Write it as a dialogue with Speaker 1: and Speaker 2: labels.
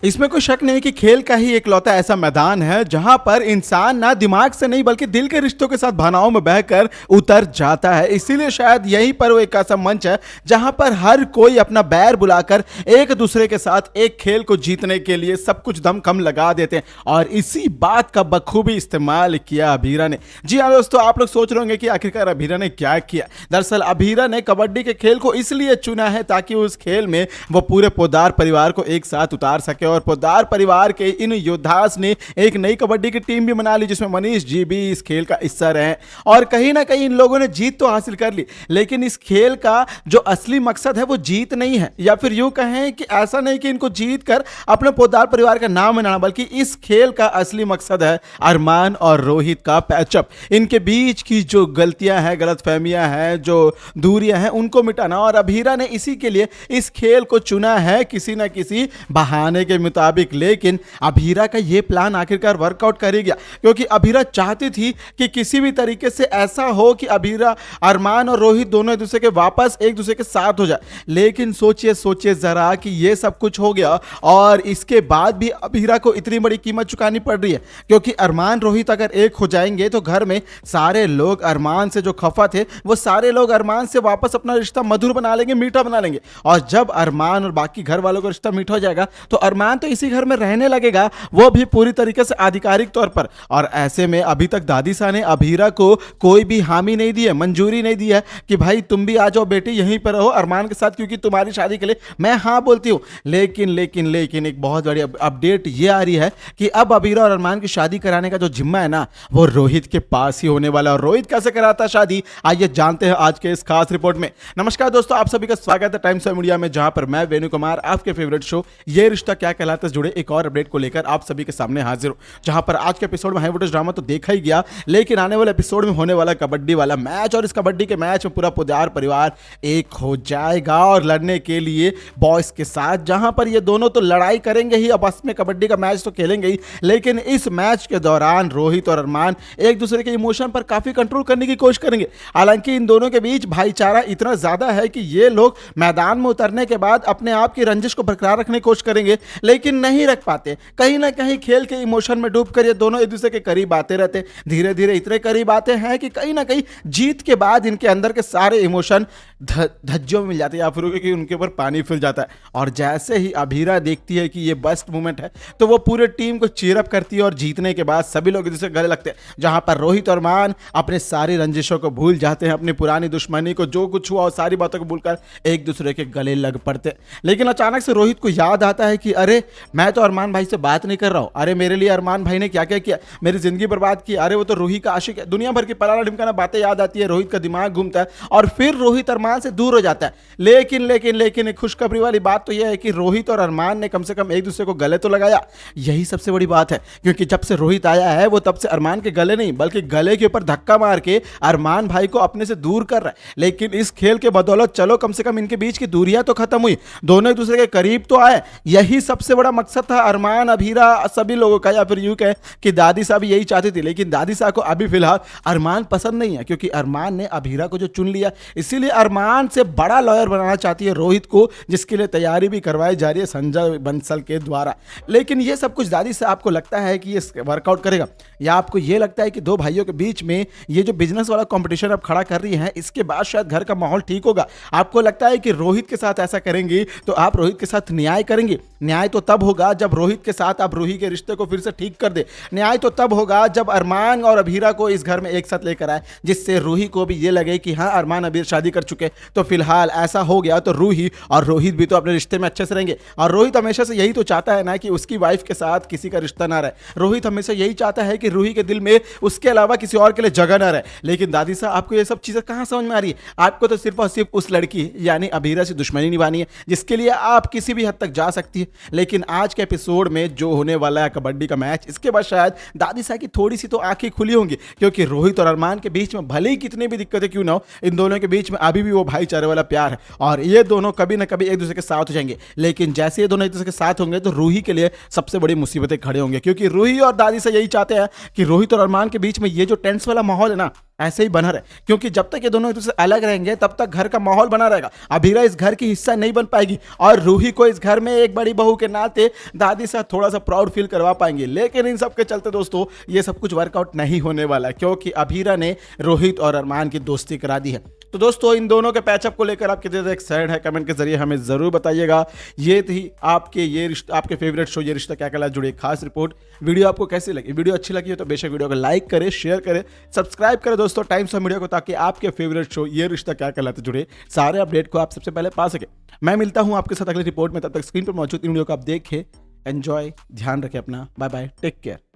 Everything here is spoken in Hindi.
Speaker 1: इसमें कोई शक नहीं कि खेल का ही एकलौता ऐसा मैदान है जहां पर इंसान ना दिमाग से नहीं बल्कि दिल के रिश्तों के साथ भावनाओं में बहकर उतर जाता है। इसीलिए शायद यहीं पर वो एक ऐसा मंच है जहां पर हर कोई अपना बैर बुलाकर एक दूसरे के साथ एक खेल को जीतने के लिए सब कुछ दम खम लगा देते हैं। और इसी बात का बखूबी इस्तेमाल किया अभीरा ने। जी हाँ दोस्तों, आप लोग सोच रहे होंगे कि आखिरकार अभीरा ने क्या किया। दरअसल अभीरा ने कबड्डी के खेल को इसलिए चुना है ताकि उस खेल में वो पूरे पोद्दार परिवार को एक साथ उतार सके। और पोद्दार परिवार के इन योद्धास ने एक नई कबड्डी की टीम भी बना ली जिसमें मनीष जी भी इस खेल का हिस्सा रहे। और कहीं ना कहीं इन लोगों ने जीत तो हासिल कर ली, लेकिन इस खेल का जो असली मकसद है वो जीत नहीं है, या फिर यूं कहें कि ऐसा नहीं कि इनको जीत कर अपने पोद्दार परिवार का नाम बनाना, बल्कि इस खेल का असली मकसद है अरमान और रोहित का पैचअप। इनके बीच की जो गलतियां हैं, गलतफहमियां हैं, जो दूरियां हैं, उनको मिटाना। और अभीरा ने इसी के लिए इस खेल को चुना है किसी ना किसी बहाने के मुताबिक। लेकिन अभीरा का यह प्लान आखिरकार वर्कआउट कर ही गया, क्योंकि अभीरा चाहती थी कि किसी भी तरीके से ऐसा हो कि अभीरा, अरमान और रोहित दोनों एक दूसरे के वापस एक दूसरे के साथ हो जाए। लेकिन सोचिए सोचिए जरा कि यह सब कुछ हो गया और इसके बाद भी अभीरा को इतनी बड़ी कीमत चुकानी पड़ रही है, क्योंकि अरमान रोहित अगर एक हो जाएंगे तो घर में सारे लोग अरमान से जो खफा थे वो सारे लोग अरमान से वापस अपना रिश्ता मधुर बना लेंगे, मीठा बना लेंगे। और जब अरमान और बाकी घर वालों का रिश्ता मीठा हो जाएगा तो अरमान तो इसी घर में रहने लगेगा, वो भी पूरी तरीके से आधिकारिक तौर पर। और ऐसे में अभी तक दादी सा ने अभीरा को कोई भी हामी नहीं दी है, मंजूरी नहीं दी है कि भाई तुम भी आ जाओ बेटी, यहीं पर रहो अरमान के साथ, क्योंकि तुम्हारी शादी के लिए मैं हाँ बोलती हूं। लेकिन लेकिन लेकिन एक बहुत बड़ी अपडेट ये आ रही है कि अब अभीरा और अरमान की शादी कराने का जो जिम्मा है ना, वो रोहित के पास ही होने वाला है। और रोहित कैसे कराता शादी, आइए जानते हैं आज के इस खास रिपोर्ट में। नमस्कार दोस्तों, आप सभी का स्वागत है टाइम्स ऑफ मीडिया में, जहां पर मैं वेणु कुमार आपके फेवरेट शो ये रिश्ता क्या कहलाता है जुड़े एक और अपडेट को लेकर आप सभी के सामने हाजिर हूं। जहां पर आज के एपिसोड में हाई वोल्टेज ड्रामा तो देखा ही गया, लेकिन आने वाले एपिसोड में होने वाला कबड्डी वाला मैच, और इस कबड्डी के मैच में पूरा पोद्दार परिवार एक हो जाएगा और लड़ने के लिए बॉयज के साथ, जहां पर ये दोनों तो लड़ाई करेंगे ही, आपस में कबड्डी का मैच तो खेलेंगे ही, लेकिन इस मैच के दौरान रोहित और अरमान एक दूसरे के इमोशन पर काफी कंट्रोल करने की कोशिश करेंगे। हालांकि इन दोनों के बीच भाईचारा इतना ज्यादा है कि ये लोग मैदान में उतरने के बाद अपने आप की रंजिश को बरकरार रखने की कोशिश करेंगे, लेकिन नहीं रख पाते। कहीं ना कहीं खेल के इमोशन में डूबकर ये दोनों एक दूसरे के करीब आते रहते, धीरे धीरे इतने करीब आते हैं कि कहीं ना कहीं जीत के बाद इनके अंदर के सारे इमोशन धज्जियों में मिल जाते हैं, या फिर कि उनके ऊपर पानी फिर जाता है। और जैसे ही अभीरा देखती है कि ये बेस्ट मोमेंट है तो वो पूरे टीम को चीयरअप करती है, और जीतने के बाद सभी लोग एक दूसरे गले लगते हैं, जहां पर रोहित और अरमान अपने सारी रंजिशों को भूल जाते हैं, अपनी पुरानी दुश्मनी को, जो कुछ हुआ और सारी बातों को भूलकर एक दूसरे के गले लग पड़ते हैं। लेकिन अचानक से रोहित को याद आता है कि अरे मैं तो अरमान भाई से बात नहीं कर रहा हूं, अरे मेरे लिए अरमान भाई ने क्या क्या किया, मेरी जिंदगी बर्बाद की, अरे वो तो रूही का आशिक है। दुनिया भर की पलाना ढिमकाना बातें याद आती है, रोहित का दिमाग घूमता है और फिर रोहित अरमान से दूर हो जाता है। लेकिन लेकिन लेकिन एक खुशखबरी वाली बात तो यह है कि रोहित और अरमान ने कम से कम एक दूसरे को गले तो लगाया। यही सबसे बड़ी बात है, क्योंकि जब से रोहित आया है वो तब से अरमान के गले नहीं बल्कि गले के ऊपर धक्का मार के अरमान भाई को अपने से दूर कर रहा है। लेकिन इस खेल के बदौलत चलो कम से कम इनके बीच की दूरियां तो खत्म हुई, दोनों एक दूसरे के करीब तो आए। यही सबसे बड़ा मकसद था अरमान, अभीरा, सभी लोगों का, या फिर यूं कहें कि दादी साहब यही चाहती थी। लेकिन दादी साहब को अभी फिलहाल अरमान पसंद नहीं है, क्योंकि अरमान ने अभीरा को जो चुन लिया, इसीलिए अरमान से बड़ा लॉयर बनाना चाहती है रोहित को, जिसके लिए तैयारी भी करवाई जा रही है संजय बंसल के द्वारा। लेकिन ये सब कुछ दादी साहब को लगता है कि ये वर्कआउट करेगा, या आपको ये लगता है कि दो भाइयों के बीच में ये जो बिजनेस वाला कंपटीशन अब खड़ा कर रही है, इसके बाद शायद घर का माहौल ठीक होगा? आपको लगता है कि रोहित के साथ ऐसा करेंगी तो आप रोहित के साथ न्याय करेंगी? न्याय तो तब होगा जब रोहित के साथ आप रूही के रिश्ते को फिर से ठीक कर दे। न्याय तो तब होगा जब अरमान और अभीरा को इस घर में एक साथ लेकर आए, जिससे रूही को भी ये लगे कि हाँ अरमान अभीर शादी कर चुके। तो फिलहाल ऐसा हो गया तो रूही और रोहित भी तो अपने रिश्ते में अच्छे से रहेंगे। और रोहित हमेशा से यही तो चाहता है ना कि उसकी वाइफ के साथ किसी का रिश्ता ना रहे। रोहित हमेशा यही चाहता है कि रूही के दिल में उसके अलावा किसी और के लिए जगह ना रहे। लेकिन दादी साहब आपको ये सब चीजें कहां समझ में आ रही है? आपको तो सिर्फ और सिर्फ उस लड़की यानी अभीरा से दुश्मनी निभानी है, जिसके लिए आप किसी भी हद तक जा सकती है। लेकिन आज के एपिसोड में जो होने वाला है कबड्डी का मैच, इसके बाद शायद दादी साहब की थोड़ी सी तो आंखें खुली होंगी, क्योंकि रोहित और अरमान के बीच में भले ही कितनी भी दिक्कतें क्यों ना हो, इन दोनों के बीच में अभी भी वो भाईचारे वाला प्यार है, और ये दोनों कभी ना कभी एक दूसरे के साथ हो जाएंगे। लेकिन जैसे ये दोनों एक दूसरे के साथ होंगे तो रूही के लिए सबसे बड़ी मुसीबतें खड़े होंगे, क्योंकि रूही और दादी से यही चाहते हैं कि रोहित और अरमान के बीच में ये जो टेंस वाला माहौल है ना, ऐसे ही बना रहे, क्योंकि जब तक ये दोनों एक दूसरे से अलग रहेंगे तब तक घर का माहौल बना रहेगा। अभीरा इस घर की हिस्सा नहीं बन पाएगी और रूही को इस घर में एक बड़ी बहू के नाते दादी से थोड़ा सा प्राउड फील करवा पाएंगे। लेकिन इन सब के चलते दोस्तों ये सब कुछ वर्कआउट नहीं होने वाला है, क्योंकि अभीरा ने रोहित और अरमान की दोस्ती करा दी है। तो दोस्तों इन दोनों के पैचअप को लेकर आप कितने ज़्यादा एक्साइटेड है, कमेंट के जरिए हमें जरूर बताइएगा। ये थी आपके फेवरेट शो ये रिश्ता क्या कहलाता जुड़ी एक खास रिपोर्ट। वीडियो आपको कैसी लगी? वीडियो अच्छी लगी हो तो बेशक वीडियो को लाइक करें, शेयर करें, सब्सक्राइब करें दोस्तों टाइम्स ऑफ मीडिया को, ताकि आपके फेवरेट शो ये रिश्ता क्या कहलाता जुड़े सारे अपडेट को आप सबसे पहले पा सके। मैं मिलता हूं आपके साथ अगली रिपोर्ट में, तब तक स्क्रीन पर मौजूद इन वीडियो को आप देखें, एंजॉय, ध्यान रखें अपना, बाय बाय, टेक केयर।